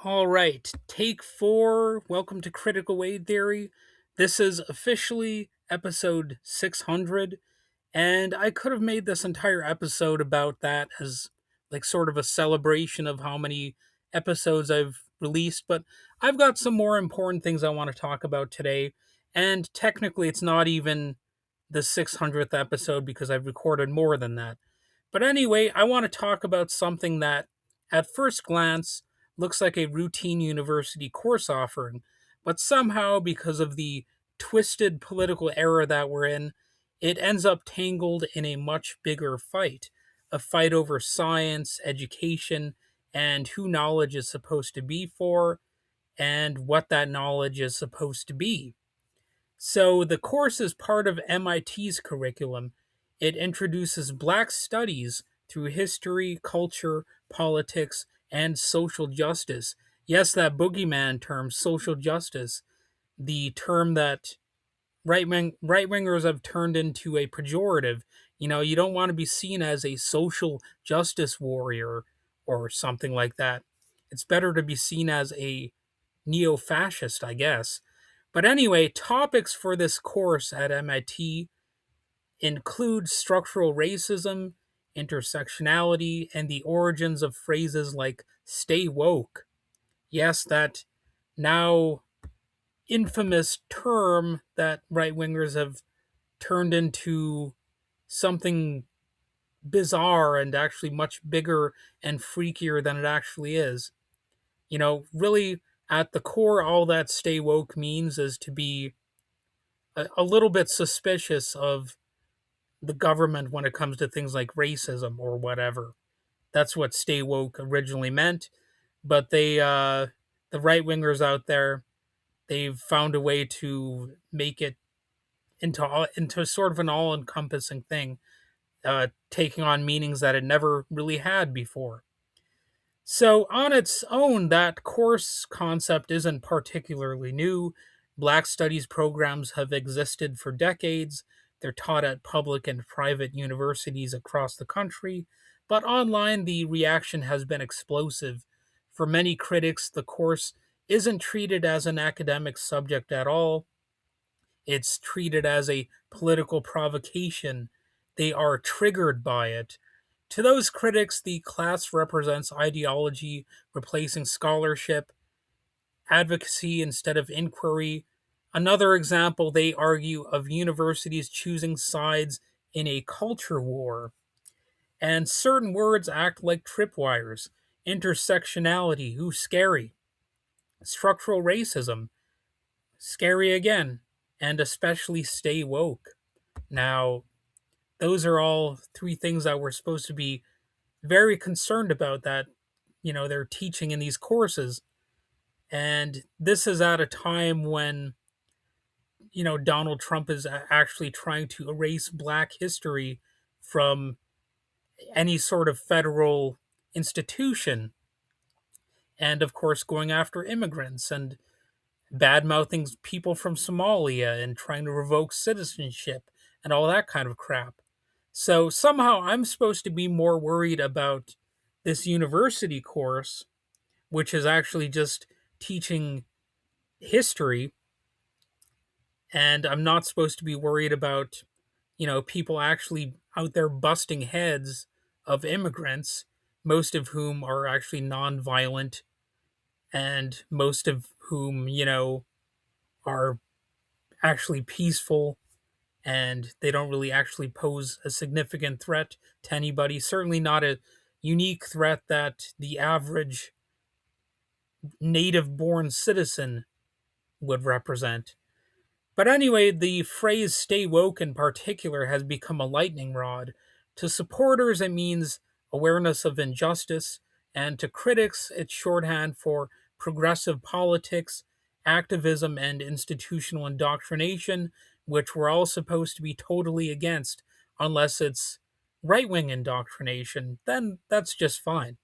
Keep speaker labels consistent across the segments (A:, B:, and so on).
A: All right, take four. Welcome to Critical Weight Theory. This is officially episode 600, and I could have made this entire episode about that as like sort of a celebration of how many episodes I've released, but I've got some more important things I want to talk about today. And technically, it's not even the 600th episode because I've recorded more than that. But anyway, I want to talk about something that, at first glance, looks like a routine university course offering, but somehow, because of the twisted political era that we're in, it ends up tangled in a much bigger fight, a fight over science, education, and who knowledge is supposed to be for, and what that knowledge is supposed to be. So the course is part of MIT's curriculum. It introduces Black studies through history, culture, politics, and social justice. Yes, that boogeyman term, social justice, the term that right wingers have turned into a pejorative. You know, you don't want to be seen as a social justice warrior or something like that. It's better to be seen as a neo fascist, I guess. But anyway, topics for this course at MIT include structural racism, intersectionality, and the origins of phrases like stay woke. Yes, that now infamous term that right wingers have turned into something bizarre and actually much bigger and freakier than it actually is. You know, really, at the core, all that stay woke means is to be a little bit suspicious of the government when it comes to things like racism or whatever. That's what stay woke originally meant. But the right wingers out there, they've found a way to make it into sort of an all encompassing thing, taking on meanings that it never really had before. So, on its own, that course concept isn't particularly new. Black studies programs have existed for decades. They're taught at public and private universities across the country. But online, the reaction has been explosive. For many critics, the course isn't treated as an academic subject at all, it's treated as a political provocation. They are triggered by it. To those critics, the class represents ideology replacing scholarship, advocacy instead of inquiry. Another example, they argue, of universities choosing sides in a culture war. And certain words act like tripwires. Intersectionality, ooh, scary. Structural racism, scary again. And especially stay woke. Now, those are all three things that we're supposed to be very concerned about that, they're teaching in these courses. And this is at a time when, Donald Trump is actually trying to erase black history from any sort of federal institution. And of course, going after immigrants and bad mouthing people from Somalia and trying to revoke citizenship and all that kind of crap. So somehow I'm supposed to be more worried about this university course, which is actually just teaching history, and I'm not supposed to be worried about, people actually out there busting heads of immigrants, most of whom are actually nonviolent and most of whom, are actually peaceful and they don't really actually pose a significant threat to anybody. Certainly not a unique threat that the average native born citizen would represent. But anyway, the phrase stay woke in particular has become a lightning rod. To supporters, it means awareness of injustice, and to critics, it's shorthand for progressive politics, activism, and institutional indoctrination, which we're all supposed to be totally against, unless it's right wing indoctrination, then that's just fine.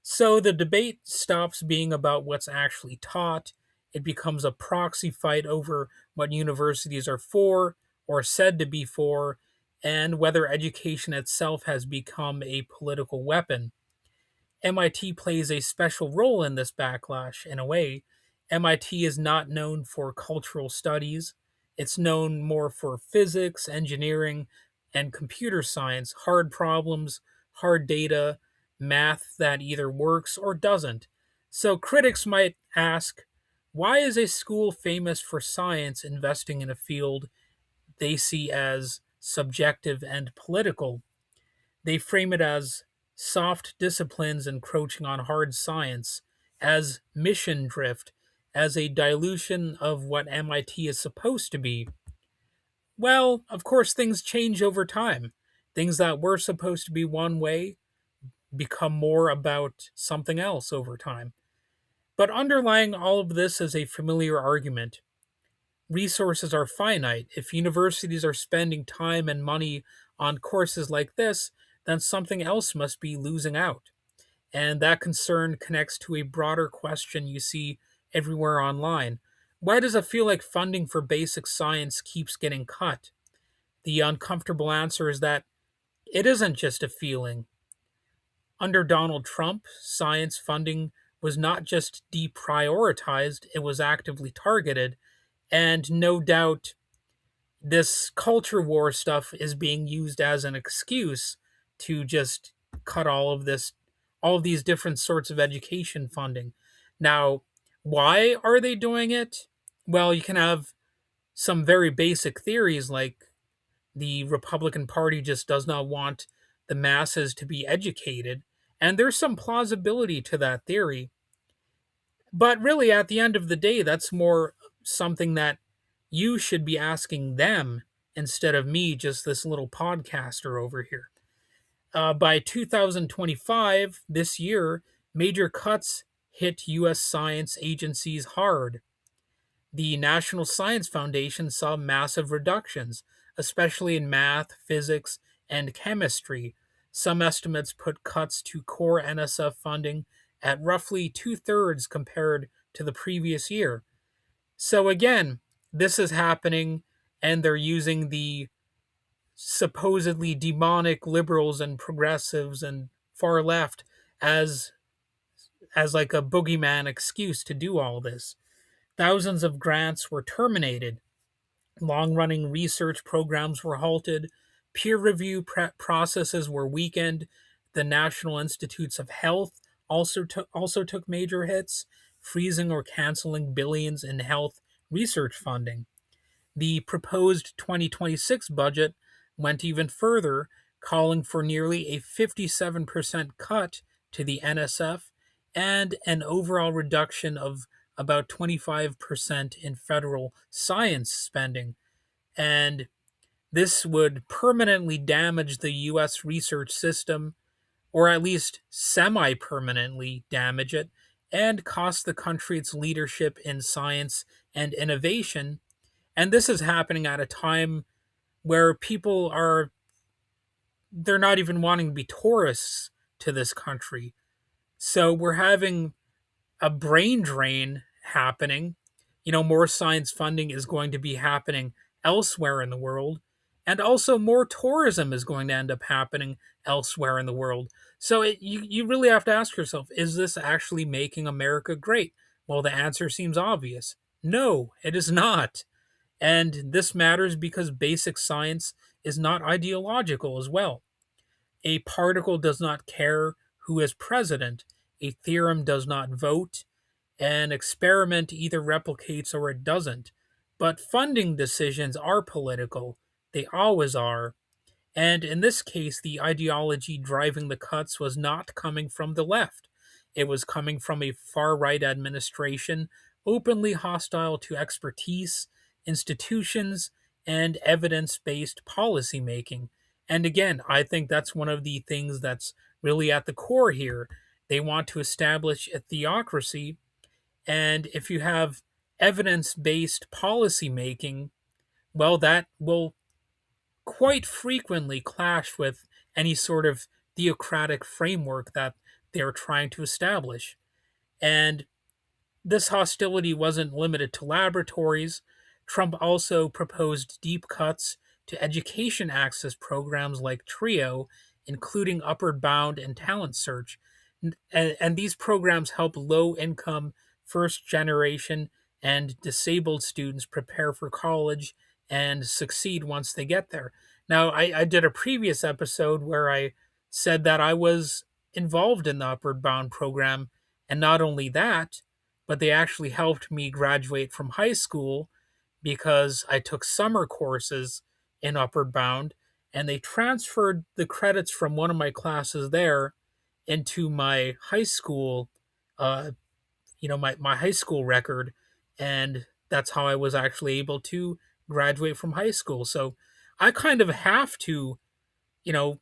A: So the debate stops being about what's actually taught. It becomes a proxy fight over what universities are for or said to be for, and whether education itself has become a political weapon. MIT plays a special role in this backlash in a way. MIT is not known for cultural studies. It's known more for physics, engineering, and computer science, hard problems, hard data, math that either works or doesn't. So critics might ask, why is a school famous for science investing in a field they see as subjective and political? They frame it as soft disciplines encroaching on hard science, as mission drift, as a dilution of what MIT is supposed to be. Well, of course, things change over time. Things that were supposed to be one way become more about something else over time. But underlying all of this is a familiar argument. Resources are finite. If universities are spending time and money on courses like this, then something else must be losing out. And that concern connects to a broader question you see everywhere online. Why does it feel like funding for basic science keeps getting cut? The uncomfortable answer is that it isn't just a feeling. Under Donald Trump, science funding was not just deprioritized, it was actively targeted. And no doubt, this culture war stuff is being used as an excuse to just cut all of these different sorts of education funding. Now, why are they doing it? Well, you can have some very basic theories like the Republican Party just does not want the masses to be educated, and there's some plausibility to that theory. But really, at the end of the day, that's more something that you should be asking them instead of me, just this little podcaster over here. By 2025, this year, major cuts hit U.S. science agencies hard. The National Science Foundation saw massive reductions, especially in math, physics, and chemistry. Some estimates put cuts to core NSF funding at roughly two-thirds compared to the previous year. So again, this is happening, and they're using the supposedly demonic liberals and progressives and far left as like a boogeyman excuse to do all this. Thousands of grants were terminated. Long-running research programs were halted. Peer review processes were weakened. The National Institutes of Health also took major hits, freezing or canceling billions in health research funding. The proposed 2026 budget went even further, calling for nearly a 57% cut to the NSF and an overall reduction of about 25% in federal science spending. And this would permanently damage the US research system, or at least semi permanently damage it, and cost the country its leadership in science and innovation. And this is happening at a time where they're not even wanting to be tourists to this country. So we're having a brain drain happening. More science funding is going to be happening elsewhere in the world, and also more tourism is going to end up happening elsewhere in the world. So you really have to ask yourself, is this actually making America great? Well, the answer seems obvious. No, it is not. And this matters because basic science is not ideological as well. A particle does not care who is president. A theorem does not vote. An experiment either replicates or it doesn't. But funding decisions are political. They always are. And in this case, the ideology driving the cuts was not coming from the left. It was coming from a far right administration openly hostile to expertise, institutions, and evidence based policymaking. And again, I think that's one of the things that's really at the core here. They want to establish a theocracy, and if you have evidence based policymaking, well, that will quite frequently clash with any sort of theocratic framework that they're trying to establish. And this hostility wasn't limited to laboratories. Trump also proposed deep cuts to education access programs like TRIO, including Upward Bound and Talent Search. And these programs help low income, first generation, and disabled students prepare for college and succeed once they get there. Now, I did a previous episode where I said that I was involved in the Upward Bound program, and not only that, but they actually helped me graduate from high school because I took summer courses in Upward Bound, and they transferred the credits from one of my classes there into my high school, uh, my high school record, and that's how I was actually able to graduate from high school. So I kind of have to, you know,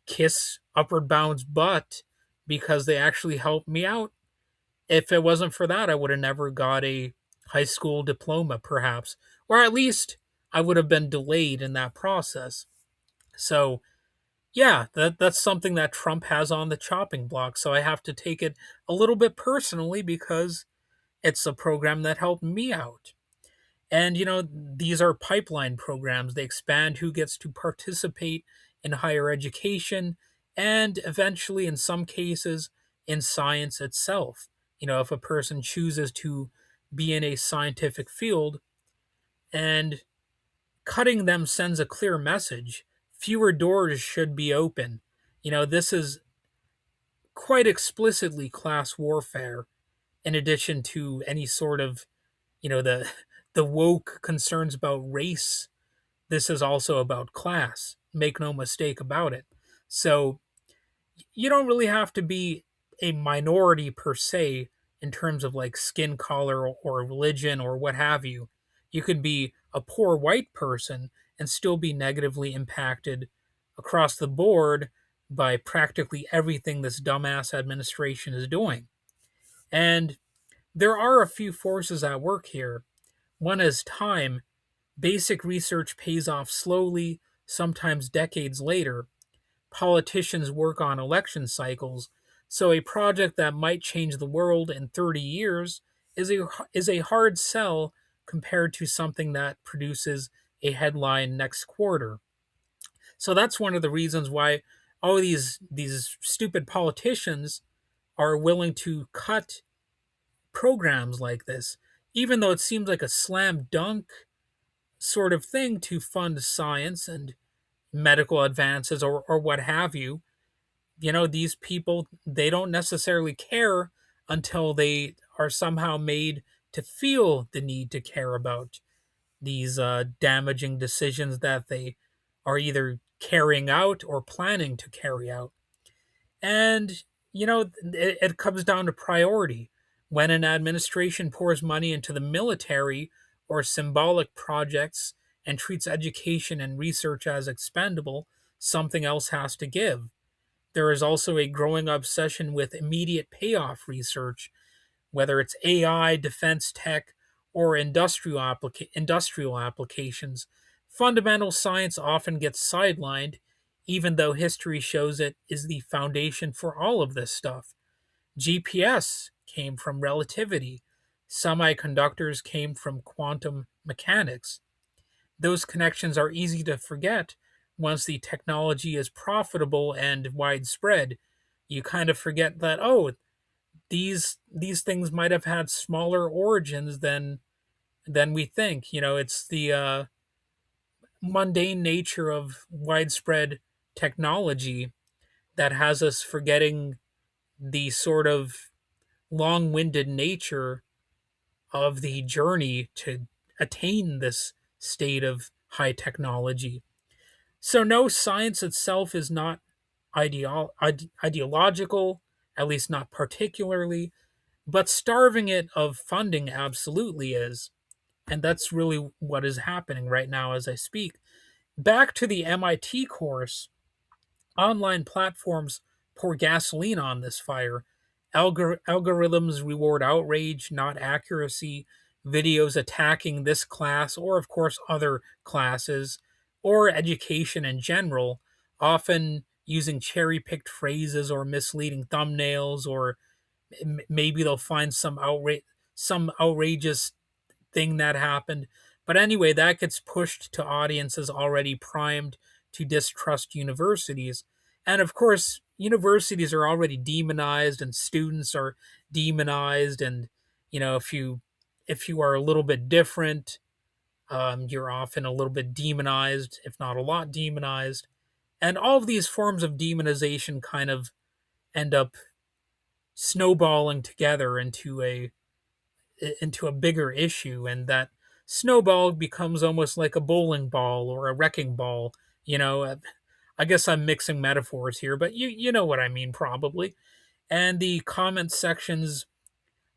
A: kiss Upward Bound's butt because they actually helped me out. If it wasn't for that, I would have never got a high school diploma, perhaps, or at least I would have been delayed in that process. So yeah, that's something that Trump has on the chopping block. So I have to take it a little bit personally because it's a program that helped me out. And these are pipeline programs. They expand who gets to participate in higher education and eventually, in some cases, in science itself. If a person chooses to be in a scientific field, and cutting them sends a clear message. Fewer doors should be open. This is quite explicitly class warfare, in addition to any sort of, the the woke concerns about race. This is also about class. Make no mistake about it. So you don't really have to be a minority per se in terms of like skin color or religion or what have you. You could be a poor white person and still be negatively impacted across the board by practically everything this dumbass administration is doing. And there are a few forces at work here. One is time. Basic research pays off slowly, sometimes decades later. Politicians work on election cycles, so a project that might change the world in 30 years is a hard sell compared to something that produces a headline next quarter. So that's one of the reasons why all these stupid politicians are willing to cut programs like this, even though it seems like a slam dunk sort of thing to fund science and medical advances or what have you. These people, they don't necessarily care until they are somehow made to feel the need to care about these damaging decisions that they are either carrying out or planning to carry out. And it comes down to priority. When an administration pours money into the military or symbolic projects and treats education and research as expendable, something else has to give. There is also a growing obsession with immediate payoff research, whether it's AI, defense tech, or industrial applications. Fundamental science often gets sidelined, even though history shows it is the foundation for all of this stuff. GPS came from relativity, semiconductors came from quantum mechanics. Those connections are easy to forget once the technology is profitable and widespread. You kind of forget that, oh, these things might have had smaller origins than we think. It's the mundane nature of widespread technology that has us forgetting the sort of long-winded nature of the journey to attain this state of high technology. So, no, science itself is not ideological, at least not particularly, but starving it of funding absolutely is. And that's really what is happening right now as I speak. Back to the MIT course, online platforms pour gasoline on this fire. Algorithms reward outrage, not accuracy. Videos attacking this class, or of course other classes, or education in general, often using cherry picked phrases or misleading thumbnails, or maybe they'll find some outrageous thing that happened. But anyway, that gets pushed to audiences already primed to distrust universities. And of course, universities are already demonized and students are demonized, and if you are a little bit different, you're often a little bit demonized, if not a lot demonized. And all of these forms of demonization kind of end up snowballing together into a bigger issue, and that snowball becomes almost like a bowling ball or a wrecking ball. I guess I'm mixing metaphors here, but you know what I mean probably. And the comment sections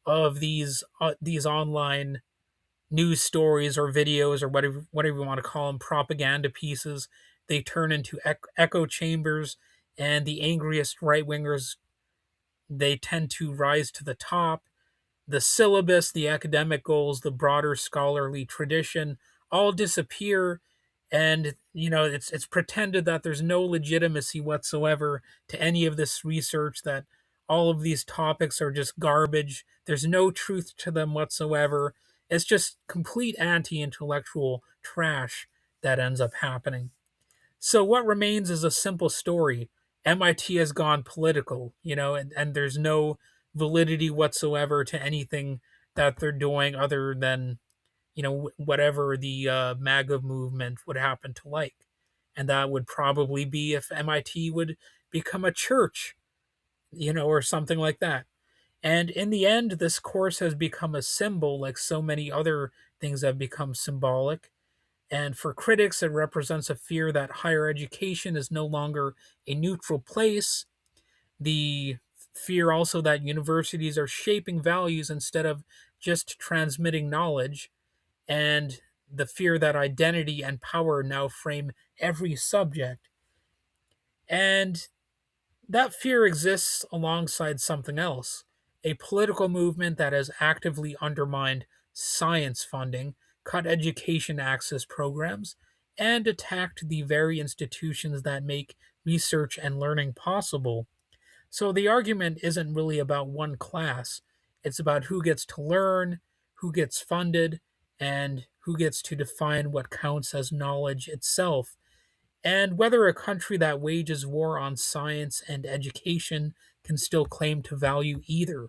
A: of these online news stories or videos or whatever you want to call them, propaganda pieces, they turn into echo chambers, and the angriest right wingers, they tend to rise to the top. The syllabus, the academic goals, the broader scholarly tradition all disappear, and it's pretended that there's no legitimacy whatsoever to any of this research, that all of these topics are just garbage. There's no truth to them whatsoever. It's just complete anti-intellectual trash that ends up happening. So what remains is a simple story. MIT has gone political, and there's no validity whatsoever to anything that they're doing other than, whatever the MAGA movement would happen to like. And that would probably be if MIT would become a church, or something like that. And in the end, this course has become a symbol, like so many other things have become symbolic. And for critics, it represents a fear that higher education is no longer a neutral place. The fear also that universities are shaping values instead of just transmitting knowledge. And the fear that identity and power now frame every subject. And that fear exists alongside something else, a political movement that has actively undermined science funding, cut education access programs, and attacked the very institutions that make research and learning possible. So the argument isn't really about one class, it's about who gets to learn, who gets funded, and who gets to define what counts as knowledge itself, and whether a country that wages war on science and education can still claim to value either.